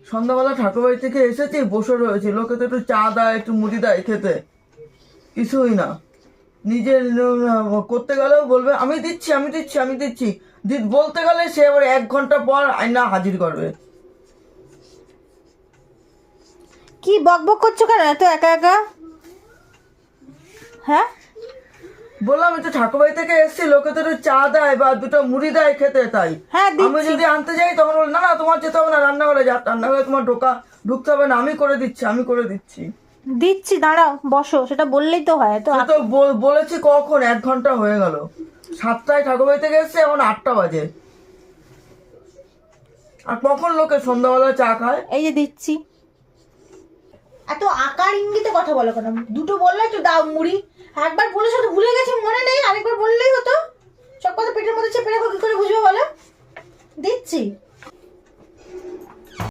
সন্ধ্যাবেলা ঠাকুরবাড়ি থেকে এসেছি, বসে রয়েছি, লোকে তো একটু চা দেয়, একটু মুড়ি দেয় খেতে, কিছুই না। নিজের করতে গেলেও বলবে আমি দিচ্ছি আমি দিচ্ছি আমি দিচ্ছি, বলতে গেলে সে আবার 1 ঘন্টা পর আয়না হাজির করবে। কি বক বক করছো কেন এত একা একা? হ্যাঁ বললাম একটু ঠাকুরবাড়ি থেকে এসেছি, লোকে তো একটু চা দেয় বা দুটো মুড়ি দেয় খেতে, তাই হ্যাঁ আমি দিচ্ছি যদি আনতে যাই তখন বল না না তোমার যেতে হবে না, রান্নাঘরে যা, রান্নাঘরে তোমার ঢুকতে হবে না, আমি করে দিচ্ছি আমি করে দিচ্ছি। দিচ্ছি, দাঁড়াও বসো, সেটা বললেই তো হয় তো। সে তো বলেছি কখন, 1 ঘন্টা হয়ে গেল। 7টায় ঠাকুরবাড়ি থেকে এসছে, এখন 8টা বাজে। আর কখন লোকে সন্ধ্যাবেলা চা খায়? এই যে দিচ্ছি। এত আকার ইঙ্গিতে কথা বলো কেন? দুটো বললে তো দাও মুড়ি, একবার বলেছো তো ভুলে গেছি, মনে নেই, আরেকবার বললেই হতো। সব কথা পেটের মধ্যে চেপে রাখো, কি করে বুঝবে বলো? দিচ্ছি।